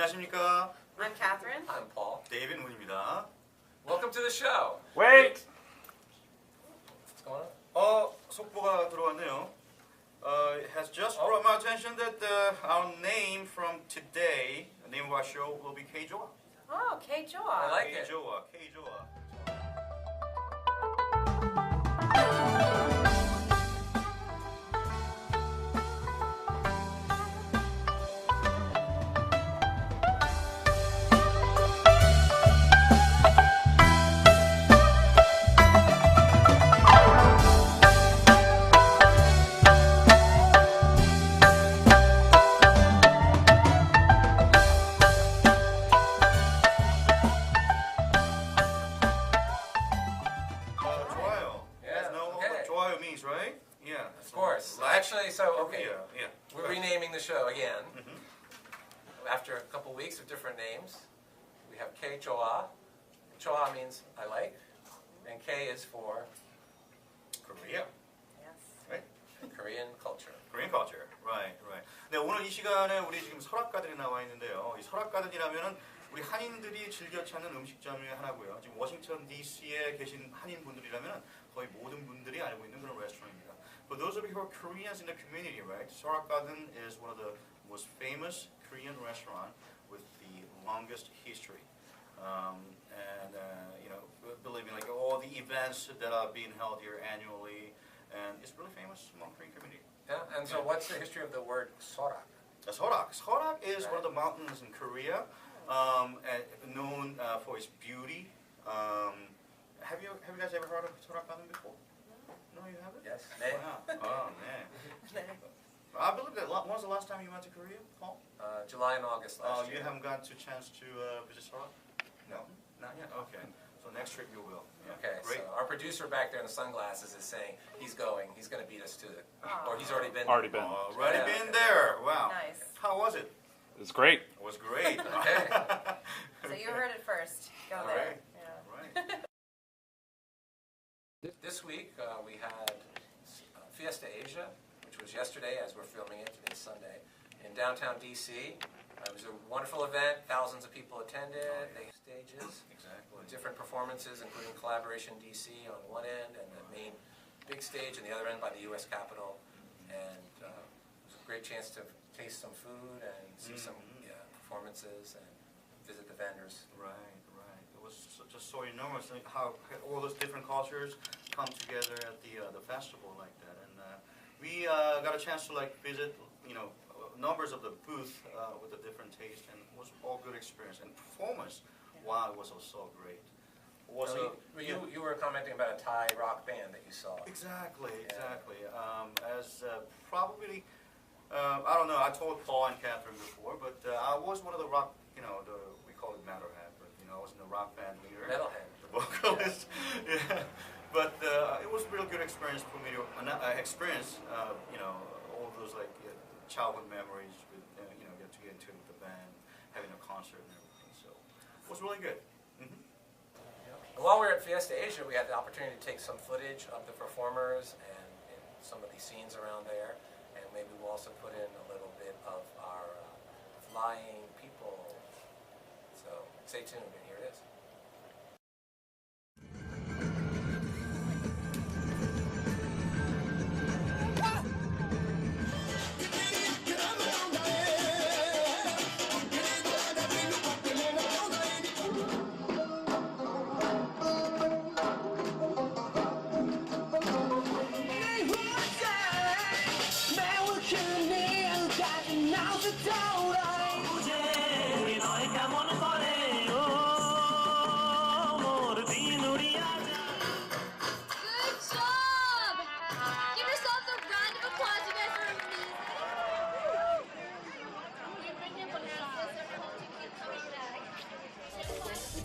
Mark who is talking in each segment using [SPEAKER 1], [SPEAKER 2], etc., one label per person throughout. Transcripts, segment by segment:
[SPEAKER 1] 안녕하십니까?
[SPEAKER 2] I'm Catherine.
[SPEAKER 3] I'm Paul.
[SPEAKER 1] 데이빗 문입니다.
[SPEAKER 3] Welcome to the show.
[SPEAKER 4] Wait!
[SPEAKER 3] What's going on?
[SPEAKER 1] 속보가 들어왔네요. It has just brought my attention that our name from today, the name of our show will be Kjoa.
[SPEAKER 2] Oh, Kjoa.
[SPEAKER 3] I like it.
[SPEAKER 1] Kjoa.
[SPEAKER 3] We're renaming the show again. After a couple weeks of different names, we have Kjoa. Kjoa means I like, and K is for
[SPEAKER 1] Korea.
[SPEAKER 2] Yes.
[SPEAKER 1] Right?
[SPEAKER 3] Korean culture.
[SPEAKER 1] Korean culture. Right. 네, 오늘 이 시간에 우리 지금 설악가든에 나와 있는데요. 이 설악가든이라면은 우리 한인들이 즐겨 찾는 음식점 중에 하나고요. 지금 워싱턴 DC에 계신 한인 분들이라면 거의 모든 분들이 알고 있는 그런 레스토랑입니다. For those of you who are Koreans in the community, right? Sorak Garden is one of the most famous Korean restaurant with the longest history. Believe me, like all the events that are being held here annually, and it's really famous among Korean community.
[SPEAKER 3] Yeah, and so what's the history of the word Sorak?
[SPEAKER 1] Sorak is one of the mountains in Korea, known for its beauty. Have you guys ever heard of Sorak Garden before? No, you haven't?
[SPEAKER 3] Yes.
[SPEAKER 1] Wow. I believe that. When was the last time you went to Korea, Paul?
[SPEAKER 3] July and August last year.
[SPEAKER 1] You haven't gotten a chance to visit Sorak? No, not yet. Okay, so next trip you will. Yeah.
[SPEAKER 3] Okay,
[SPEAKER 1] Great.
[SPEAKER 3] so our producer back there in the sunglasses is saying he's going. He's going to beat us to it, or he's already been.
[SPEAKER 4] Already been.
[SPEAKER 1] Already been there. Wow.
[SPEAKER 2] Nice.
[SPEAKER 1] How was it?
[SPEAKER 4] It was great.
[SPEAKER 1] It was great.
[SPEAKER 3] Okay.
[SPEAKER 2] So you heard it first. Go
[SPEAKER 1] All
[SPEAKER 2] there.
[SPEAKER 1] right.
[SPEAKER 2] Yeah.
[SPEAKER 1] Right.
[SPEAKER 3] This week we had Fiesta Asia, which was yesterday as we're filming it. Today's Sunday in downtown DC. It was a wonderful event. Thousands of people attended. They stages,
[SPEAKER 1] Exactly.
[SPEAKER 3] different performances, including Collaboration DC on one end and the main big stage on the other end by the U.S. Capitol. And it was a great chance to taste some food and see some performances and visit the vendors.
[SPEAKER 1] Right. It was just so enormous how all those different cultures come together at the festival like that, and we got a chance to visit numbers of the booth with a different taste, and it was all good experience and performance. Wow, it was so great.
[SPEAKER 3] You were commenting about a Thai rock band that you saw.
[SPEAKER 1] Exactly. As probably, I don't know, I told Paul and Catherine before, but I was one of the rock, we call it Metalhead, but I wasn't a rock band leader.
[SPEAKER 3] Metalhead.
[SPEAKER 1] The vocalist. Yeah. But it was a real good experience for me to experience, all those childhood memories with, get to get into the band, having a concert and everything. So it was really good.
[SPEAKER 3] And while we were at Fiesta Asia, we had the opportunity to take some footage of the performers and some of the scenes around there. And maybe we'll also put in a little bit of our flying people. So stay tuned, and here it is.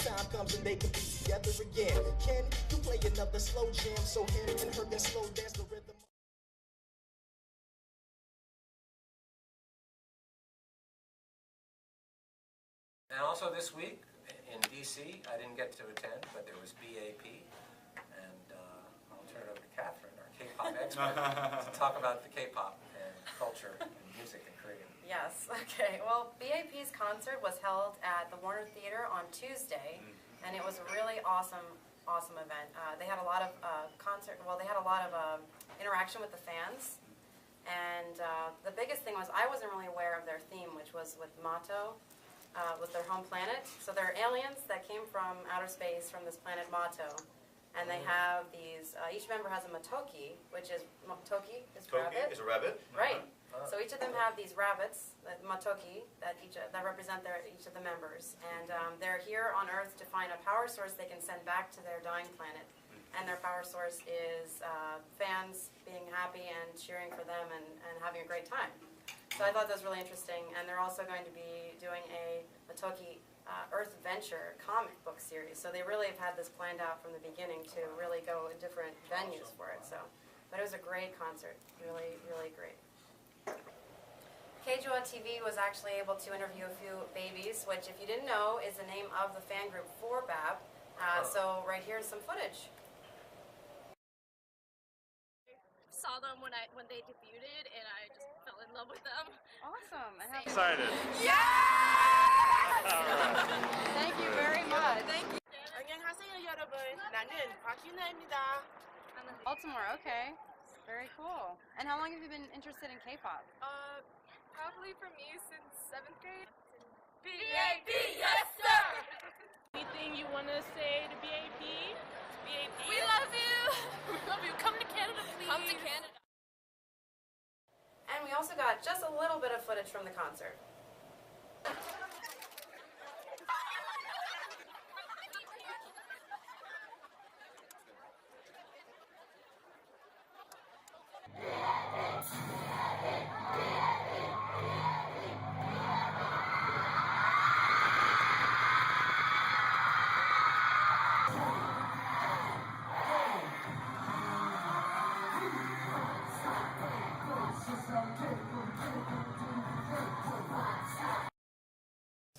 [SPEAKER 5] Time comes and they can be together again. Can you play another slow jam so him and her can slow dance the rhythm?
[SPEAKER 3] And also this week in DC, I didn't get to attend, but there was B.A.P. And I'll turn it over to Catherine, our K-pop expert, to talk about the K-pop and culture and music in Korea.
[SPEAKER 2] Yes. Okay. Well, B.A.P's concert was held at the Warner Theater on Tuesday, and it was a really awesome event. They had a lot of They had a lot of interaction with the fans, and the biggest thing was I wasn't really aware of their theme, which was with Mato, with their home planet. So they're aliens that came from outer space from this planet Mato, and they have these. Each member has a matoki, which is matoki is
[SPEAKER 1] Toki
[SPEAKER 2] rabbit.
[SPEAKER 1] is a rabbit.
[SPEAKER 2] Right. So each of them have these rabbits, matoki, that represent each of the members, and they're here on Earth to find a power source they can send back to their dying planet. And their power source is fans being happy and cheering for them and having a great time. So I thought that was really interesting. And they're also going to be doing a matoki Earth Venture comic book series. So they really have had this planned out from the beginning to really go in different venues for it. But it was a great concert, really, really great. Kjoa TV was actually able to interview a few babies, which, if you didn't know, is the name of the fan group for B.A.P. So right here is some footage.
[SPEAKER 4] Saw them when they debuted, and I just fell in love with them.
[SPEAKER 2] Awesome. And how
[SPEAKER 6] Excited.
[SPEAKER 2] Thank you very much.
[SPEAKER 7] 안녕하세요 여러분. 나는 곽윤아입니다.
[SPEAKER 2] Baltimore, okay. Very cool. And how long have you been interested in K-pop?
[SPEAKER 4] Probably from you since 7th grade.
[SPEAKER 7] B.A.P. Yes sir.
[SPEAKER 4] Anything you want to say to B.A.P? B.A.P. We love you. We love you. Come to Canada, please. Come to Canada.
[SPEAKER 2] And we also got just a little bit of footage from the concert.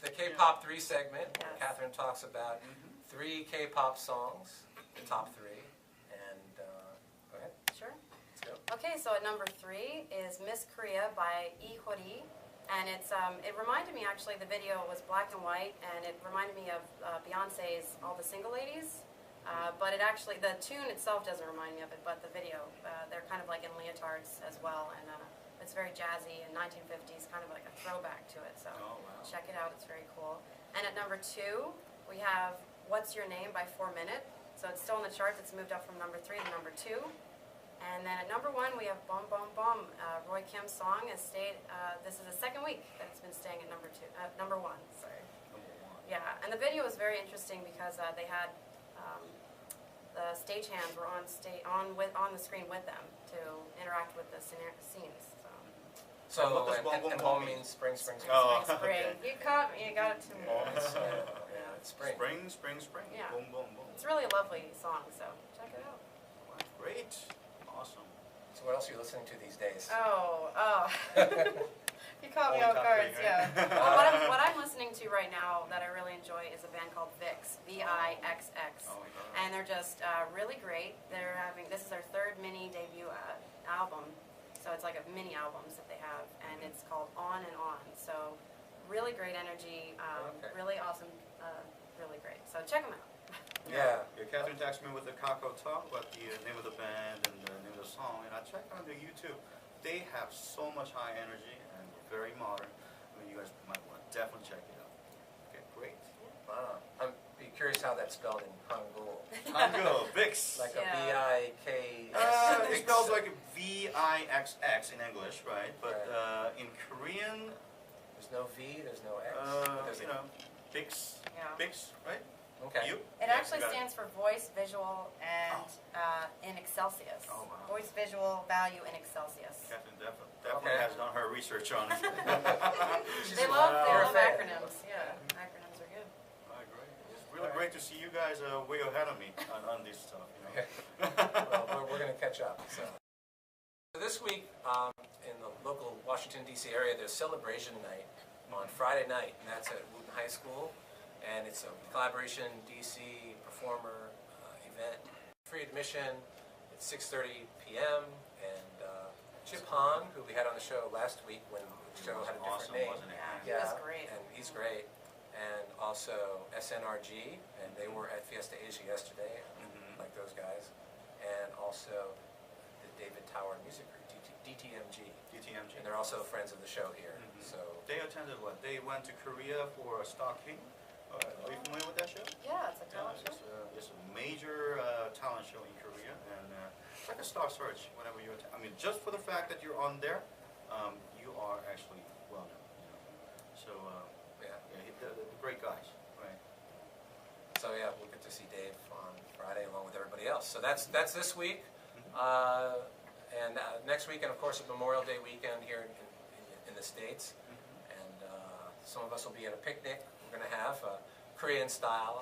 [SPEAKER 3] The K-pop 3 segment, where
[SPEAKER 2] Yes.
[SPEAKER 3] Catherine talks about 3 K-pop songs, the top 3, and go ahead,
[SPEAKER 2] Sure.
[SPEAKER 3] let's go.
[SPEAKER 2] Okay, so at number 3 is Miss Korea by Lee Hori. And it reminded me, actually, the video was black and white, and it reminded me of Beyonce's All the Single Ladies. But it actually, the tune itself doesn't remind me of it, but the video, they're kind of like in leotards as well, and it's very jazzy and 1950s, kind of like a throwback to it, so
[SPEAKER 1] Oh, wow.
[SPEAKER 2] check it out, it's very cool. And at number 2, we have What's Your Name by 4 Minute, so it's still in the charts, it's moved up from number 3 to number 2. And then at number 1, we have Bom Bom Bom. Roy Kim's song has stayed, this is the second week that it's been staying at number 1, sorry. Yeah, and the video was very interesting because they had the stagehands were on the screen with them to interact with the scenes.
[SPEAKER 3] So,
[SPEAKER 1] What does bom, bom,
[SPEAKER 3] and
[SPEAKER 1] bom
[SPEAKER 3] bom
[SPEAKER 1] mean?
[SPEAKER 3] means spring, spring, spring.
[SPEAKER 1] Oh,
[SPEAKER 2] Spring.
[SPEAKER 1] okay.
[SPEAKER 2] You caught me. You got it too.
[SPEAKER 3] It's, yeah, it's spring.
[SPEAKER 1] Spring.
[SPEAKER 2] Yeah.
[SPEAKER 1] Boom, boom, boom.
[SPEAKER 2] It's really a lovely song, so check it out.
[SPEAKER 1] Wow, great. Awesome.
[SPEAKER 3] So what else are you listening to these days?
[SPEAKER 2] Oh. You caught me
[SPEAKER 1] Only
[SPEAKER 2] off
[SPEAKER 1] top
[SPEAKER 2] guard,
[SPEAKER 1] three, right?
[SPEAKER 2] yeah. Well, what I'm listening to right now that I really enjoy is a band called VIXX, V-I-X-X.
[SPEAKER 1] Oh, yeah.
[SPEAKER 2] And they're just really great. This is their 3rd mini debut album. So it's like a mini albums that they have, and it's called On and On. So really great energy,
[SPEAKER 3] Okay.
[SPEAKER 2] really awesome, really great. So check them out.
[SPEAKER 3] Yeah.
[SPEAKER 1] Catherine texted me with the Kako talk about the name of the band and the name of the song, and I checked on their YouTube. They have so much high energy and very modern. I mean, you guys might want to definitely check it out. Okay, great.
[SPEAKER 3] Wow. I'm be curious how that's spelled in Hangul.
[SPEAKER 1] Hangul, VIXX.
[SPEAKER 3] Like
[SPEAKER 2] Yeah.
[SPEAKER 3] a B-I-K-S.
[SPEAKER 1] It spells like V-I-X-X in English, right? But in Korean,
[SPEAKER 3] There's no V, there's no X. There's
[SPEAKER 1] you
[SPEAKER 3] a-
[SPEAKER 1] know, VIXX,
[SPEAKER 2] Yeah.
[SPEAKER 1] VIXX, right?
[SPEAKER 3] Okay.
[SPEAKER 1] You?
[SPEAKER 2] It
[SPEAKER 1] Yeah,
[SPEAKER 2] actually
[SPEAKER 1] you got it.
[SPEAKER 2] stands for Voice, Visual, and in Excelsius.
[SPEAKER 1] Oh, wow.
[SPEAKER 2] Voice, Visual, Value, in Excelsius.
[SPEAKER 1] Catherine definitely
[SPEAKER 3] Okay.
[SPEAKER 1] has done her research on it.
[SPEAKER 2] They love
[SPEAKER 3] You're a fan.
[SPEAKER 2] acronyms. Yeah, acronyms are good.
[SPEAKER 1] Great. It's really great to see you guys way ahead of me on this stuff. You know?
[SPEAKER 3] Well, we're going to catch up. So this week, in the local Washington, D.C. area, there's Celebration Night on Friday night, and that's at Wooten High School. And it's a collaboration DC performer event. Free admission. It's 6:30 p.m. And Chip Han who we had on the show last week when the show had a different
[SPEAKER 1] Awesome,
[SPEAKER 3] name.
[SPEAKER 1] wasn't it?
[SPEAKER 2] He was great.
[SPEAKER 3] And he's great. And also SNRG, and they were at Fiesta Asia yesterday, like those guys. And also the David Tower Music Group, DTMG.
[SPEAKER 1] DTMG.
[SPEAKER 3] And they're also friends of the show here. So
[SPEAKER 1] They attended what? They went to Korea for Star King. Are you familiar with that show?
[SPEAKER 2] Yeah, it's a talent show.
[SPEAKER 1] It's a major talent show in Korea, and it's like a Star Search. Whenever you attend, I mean, just for the fact that you're on there, you are actually well known. You know? So
[SPEAKER 3] yeah.
[SPEAKER 1] they're great guys, right?
[SPEAKER 3] So yeah, we'll get to see Dave on Friday along with everybody else. So that's this week, and next weekend, of course, a Memorial Day weekend here in the States, and some of us will be at a picnic. We're going to have Korean style,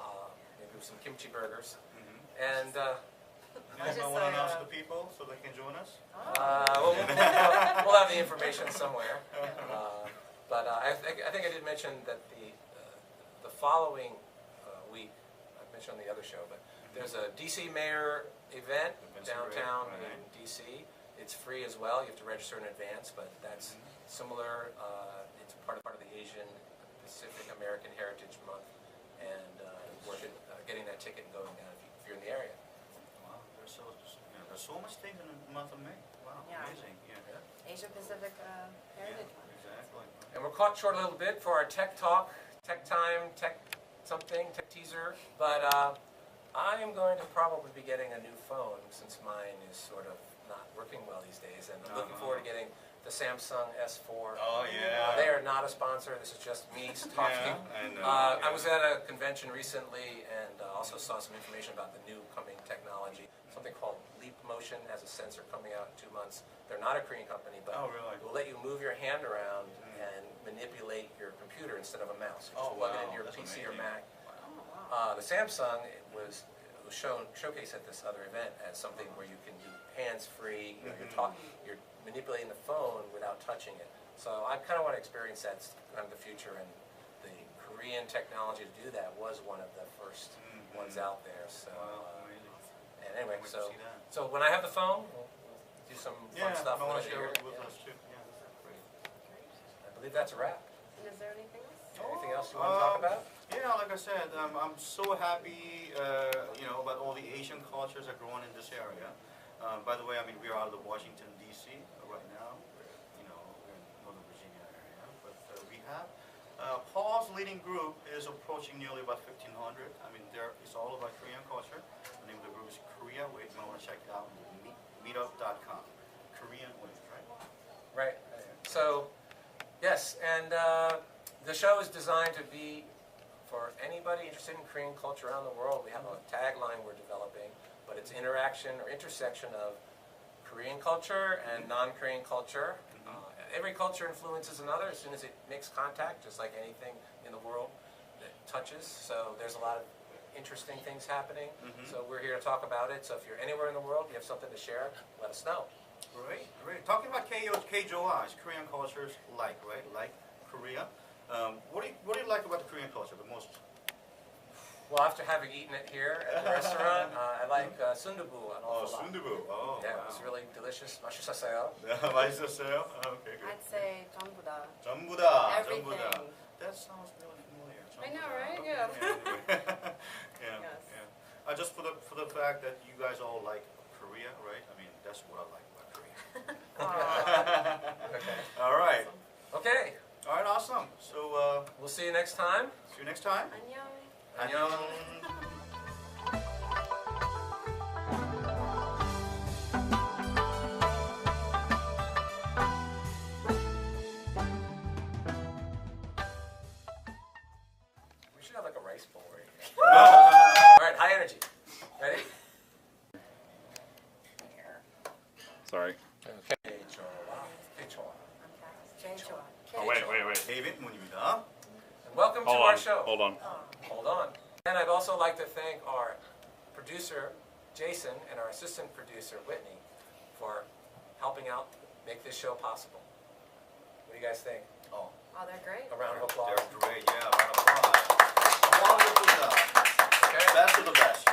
[SPEAKER 3] maybe with some kimchi burgers, and.
[SPEAKER 1] You guys want to announce to the people so they can join us?
[SPEAKER 3] We'll have the information somewhere. But I think I did mention that the following week, I mentioned on the other show, but there's a DC Mayor event downtown in DC. It's free as well. You have to register in advance, but that's similar. It's part of the Asian Pacific American Heritage Month, and worth it getting that ticket and going down if you're in the area.
[SPEAKER 1] There's so much things in the month of May. Wow,
[SPEAKER 2] Yeah.
[SPEAKER 1] amazing. Yeah.
[SPEAKER 2] Asia Pacific Heritage Month.
[SPEAKER 1] Exactly.
[SPEAKER 3] And we're caught short a little bit for our tech talk, tech time, tech something, tech teaser. But I am going to probably be getting a new phone since mine is sort of not working well these days. And I'm looking forward to getting the Samsung S4.
[SPEAKER 1] Oh, yeah.
[SPEAKER 3] They are not a sponsor. This is just me talking.
[SPEAKER 1] I know.
[SPEAKER 3] I was at a convention recently and also saw some information about the new coming technology. Something called Leap Motion has a sensor coming out in 2 months. They're not a Korean company, but
[SPEAKER 1] Oh, really?
[SPEAKER 3] it will let you move your hand around and manipulate your computer instead of a mouse. You just plug it in your
[SPEAKER 1] That's
[SPEAKER 3] PC or
[SPEAKER 1] amazing.
[SPEAKER 3] Mac.
[SPEAKER 2] Oh, wow.
[SPEAKER 3] The Samsung was showcased at this other event as something where you can do hands-free. You know, you're manipulating the phone without touching it. So I kind of want to experience that kind of the future, and the Korean technology to do that was one of the first ones out there. So.
[SPEAKER 1] Wow, amazing.
[SPEAKER 3] And anyway,
[SPEAKER 1] Can't wait to see that.
[SPEAKER 3] so when I have the phone, we'll do some fun stuff
[SPEAKER 1] I want
[SPEAKER 3] with
[SPEAKER 1] to share
[SPEAKER 3] it.
[SPEAKER 1] it with us too. Yeah, great.
[SPEAKER 3] I believe that's a wrap.
[SPEAKER 2] And is there anything else?
[SPEAKER 3] Anything else you want to talk about?
[SPEAKER 1] Yeah, like I said, I'm so happy, about all the Asian cultures that are growing in this area. By the way, I mean, we're out of the Washington, D.C. right now. We're in Northern Virginia area. But we have, Paul's leading group is approaching nearly about 1,500. I mean, it's all about Korean culture. The name of the group is Korea Wave. You might want to check it out. Meetup.com. Korean Wave, right?
[SPEAKER 3] Right. So, yes, and the show is designed to be for anybody interested in Korean culture around the world. We have a tagline we're developing, but it's interaction or intersection of Korean culture and non-Korean culture. Every culture influences another as soon as it makes contact, just like anything in the world that touches. So there's a lot of interesting things happening. So we're here to talk about it. So if you're anywhere in the world, you have something to share, let us know.
[SPEAKER 1] Great, great. Talking about Kjoa, is Korean cultures right? Like Korea. What do you like about the Korean culture the most?
[SPEAKER 3] Well, after having eaten it here at the restaurant, I like sundubu an awful lot.
[SPEAKER 1] sundubu. Oh,
[SPEAKER 3] Yeah,
[SPEAKER 1] wow.
[SPEAKER 3] it was really delicious. 맛있었어요.
[SPEAKER 1] 맛있었어요? Okay, good.
[SPEAKER 2] I'd say 전부 다.
[SPEAKER 1] 전부 다.
[SPEAKER 2] Everything.
[SPEAKER 1] That sounds really familiar.
[SPEAKER 2] I know,
[SPEAKER 1] 전부 다.
[SPEAKER 2] right?
[SPEAKER 1] Okay,
[SPEAKER 2] Yeah.
[SPEAKER 1] yeah.
[SPEAKER 2] Yes.
[SPEAKER 1] Yeah. Just for the fact that you guys all like Korea, right? I mean, that's what I like about Korea.
[SPEAKER 2] Aw.
[SPEAKER 3] Okay.
[SPEAKER 1] All right.
[SPEAKER 3] Okay.
[SPEAKER 1] All right, awesome. So,
[SPEAKER 3] We'll see you next time.
[SPEAKER 1] see you next time.
[SPEAKER 2] 안녕.
[SPEAKER 1] 안녕.
[SPEAKER 3] We should have like a rice bowl right here. All right, high energy. Ready?
[SPEAKER 6] Sorry.
[SPEAKER 3] Okay. Kjoa.
[SPEAKER 2] Kjoa.
[SPEAKER 6] Oh, wait.
[SPEAKER 1] 데이빗 문입니다.
[SPEAKER 3] And welcome to
[SPEAKER 6] Hold
[SPEAKER 3] our
[SPEAKER 6] on.
[SPEAKER 3] show.
[SPEAKER 6] Hold on.
[SPEAKER 3] Hold on. And I'd also like to thank our producer, Jason, and our assistant producer, Whitney, for helping out make this show possible. What do you guys think?
[SPEAKER 1] Oh,
[SPEAKER 2] Oh, they're great.
[SPEAKER 3] A round of applause.
[SPEAKER 1] they're great. Yeah, round of applause. Wonderful job.
[SPEAKER 3] Okay.
[SPEAKER 1] Best of the best.